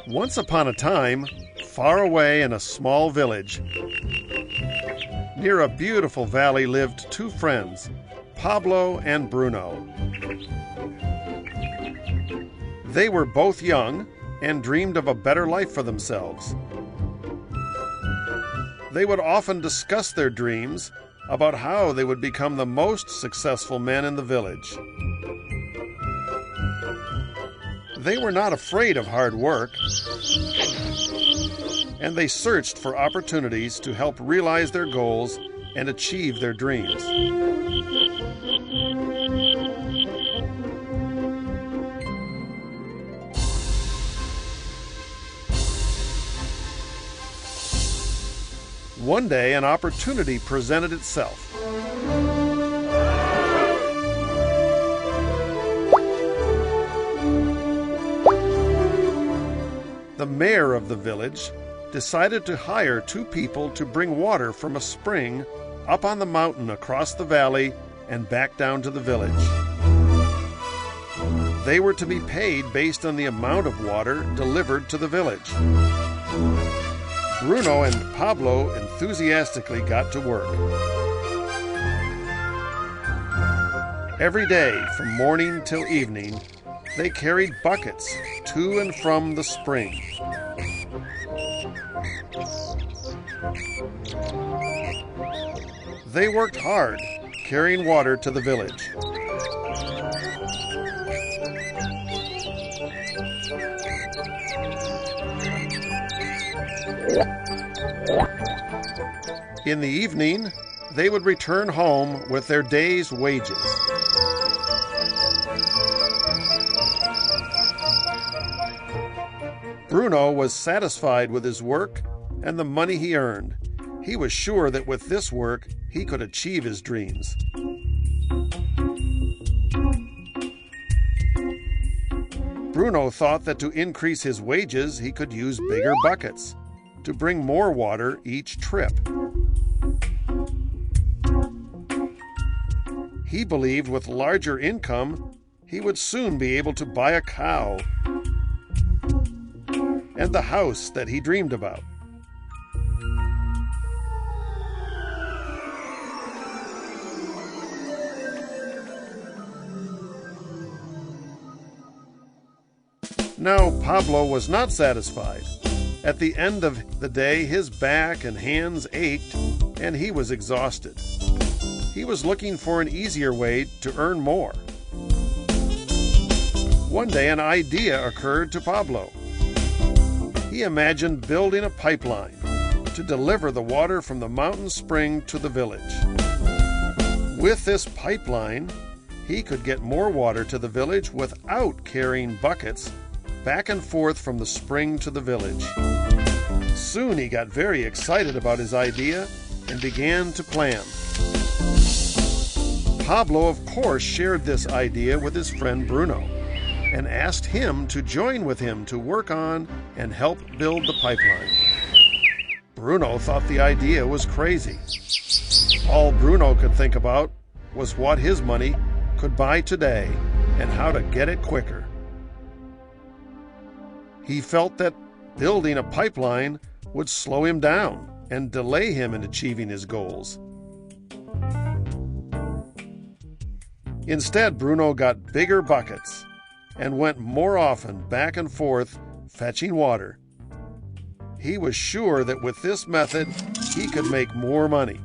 Once upon a time, far away in a small village, near a beautiful valley lived two friends, Pablo and Bruno. They were both young and dreamed of a better life for themselves. They would often discuss their dreams about how they would become the most successful men in the village. They were not afraid of hard work, and they searched for opportunities to help realize their goals and achieve their dreams. One day, an opportunity presented itself. The mayor of the village decided to hire two people to bring water from a spring up on the mountain across the valley and back down to the village. They were to be paid based on the amount of water delivered to the village. Bruno and Pablo enthusiastically got to work. Every day, from morning till evening, they carried buckets to and from the spring. They worked hard, carrying water to the village. In the evening, they would return home with their day's wages. Bruno was satisfied with his work and the money he earned. He was sure that with this work, he could achieve his dreams. Bruno thought that to increase his wages, he could use bigger buckets to bring more water each trip. He believed with larger income, he would soon be able to buy a cow and the house that he dreamed about. Now, Pablo was not satisfied. At the end of the day, his back and hands ached, and he was exhausted. He was looking for an easier way to earn more. One day, an idea occurred to Pablo. He imagined building a pipeline to deliver the water from the mountain spring to the village. With this pipeline, he could get more water to the village without carrying buckets back and forth from the spring to the village. Soon he got very excited about his idea and began to plan. Pablo, of course, shared this idea with his friend Bruno and asked him to join with him to work on and help build the pipeline. Bruno thought the idea was crazy. All Bruno could think about was what his money could buy today and how to get it quicker. He felt that building a pipeline would slow him down and delay him in achieving his goals. Instead, Bruno got bigger buckets and went more often back and forth fetching water. He was sure that with this method, he could make more money.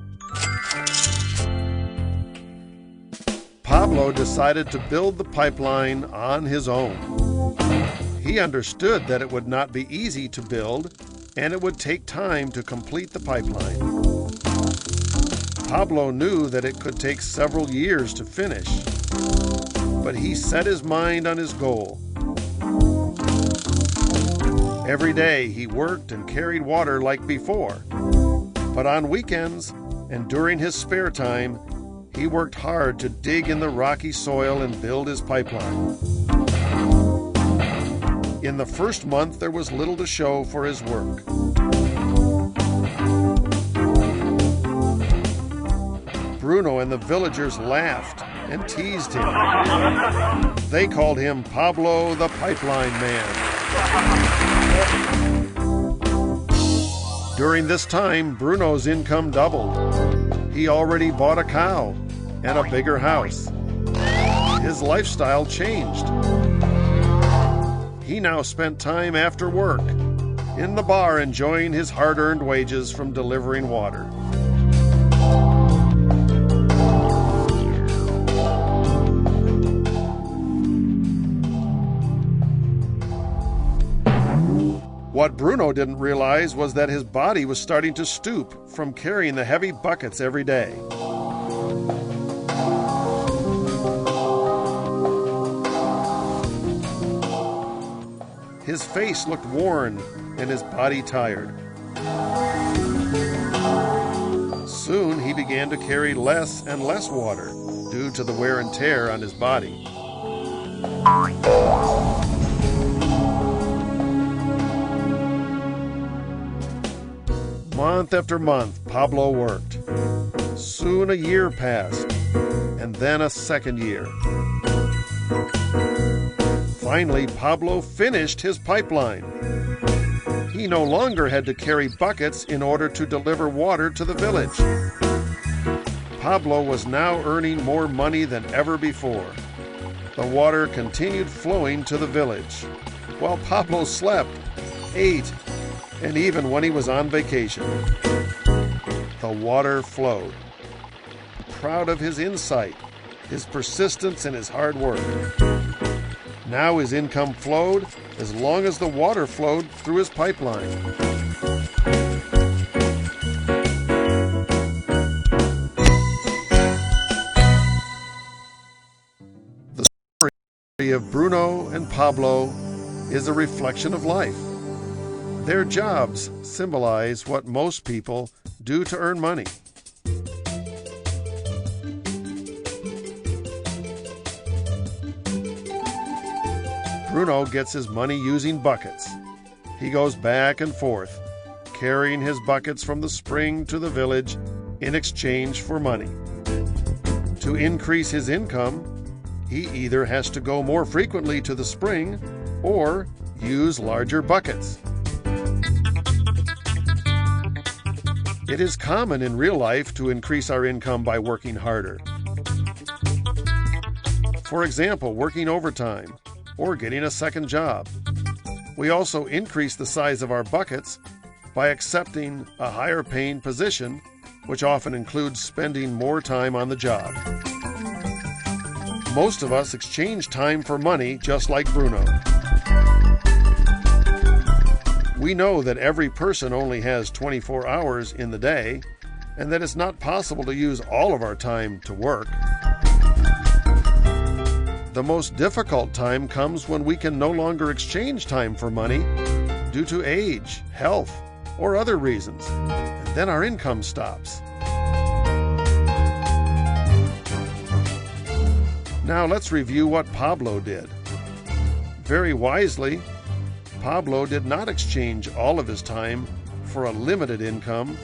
Pablo decided to build the pipeline on his own. He understood that it would not be easy to build, and it would take time to complete the pipeline. Pablo knew that it could take several years to finish, but he set his mind on his goal. Every day he worked and carried water like before, but on weekends and during his spare time, he worked hard to dig in the rocky soil and build his pipeline. In the first month, there was little to show for his work. Bruno and the villagers laughed and teased him. They called him Pablo the Pipeline Man. During this time, Bruno's income doubled. He already bought a cow and a bigger house. His lifestyle changed. He now spent time after work in the bar enjoying his hard-earned wages from delivering water. What Bruno didn't realize was that his body was starting to stoop from carrying the heavy buckets every day. His face looked worn and his body tired. Soon he began to carry less and less water due to the wear and tear on his body. Month after month, Pablo worked. Soon a year passed, and then a second year. Finally, Pablo finished his pipeline. He no longer had to carry buckets in order to deliver water to the village. Pablo was now earning more money than ever before. The water continued flowing to the village, while Pablo slept, ate, and even when he was on vacation. The water flowed. Proud of his insight, his persistence, and his hard work. Now his income flowed as long as the water flowed through his pipeline. The story of Bruno and Pablo is a reflection of life. Their jobs symbolize what most people do to earn money. Bruno gets his money using buckets. He goes back and forth, carrying his buckets from the spring to the village in exchange for money. To increase his income, he either has to go more frequently to the spring or use larger buckets. It is common in real life to increase our income by working harder. For example, working overtime or getting a second job. We also increase the size of our buckets by accepting a higher paying position, which often includes spending more time on the job. Most of us exchange time for money just like Bruno. We know that every person only has 24 hours in the day, and that it's not possible to use all of our time to work. The most difficult time comes when we can no longer exchange time for money due to age, health, or other reasons, and then our income stops. Now let's review what Pablo did. Very wisely, Pablo did not exchange all of his time for a limited income,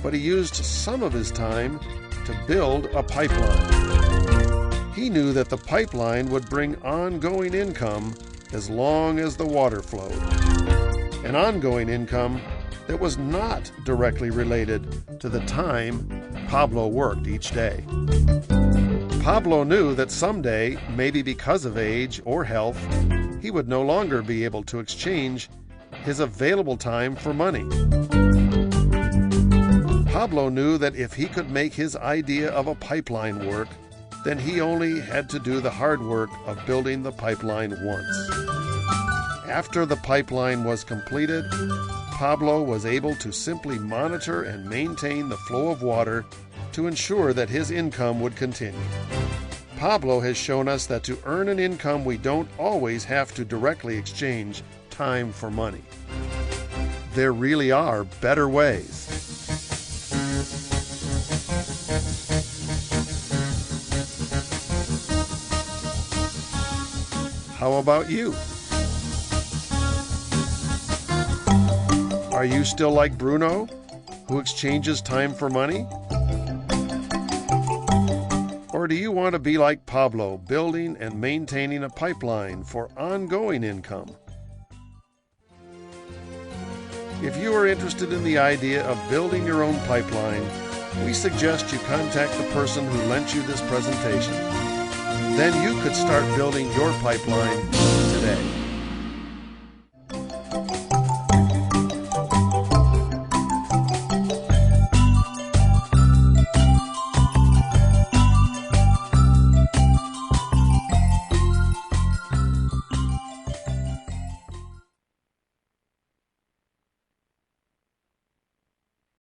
but he used some of his time to build a pipeline. He knew that the pipeline would bring ongoing income as long as the water flowed. An ongoing income that was not directly related to the time Pablo worked each day. Pablo knew that someday, maybe because of age or health, he would no longer be able to exchange his available time for money. Pablo knew that if he could make his idea of a pipeline work, then he only had to do the hard work of building the pipeline once. After the pipeline was completed, Pablo was able to simply monitor and maintain the flow of water to ensure that his income would continue. Pablo has shown us that to earn an income, we don't always have to directly exchange time for money. There really are better ways. How about you? Are you still like Bruno, who exchanges time for money? Or do you want to be like Pablo, building and maintaining a pipeline for ongoing income? If you are interested in the idea of building your own pipeline, we suggest you contact the person who lent you this presentation. Then you could start building your pipeline today.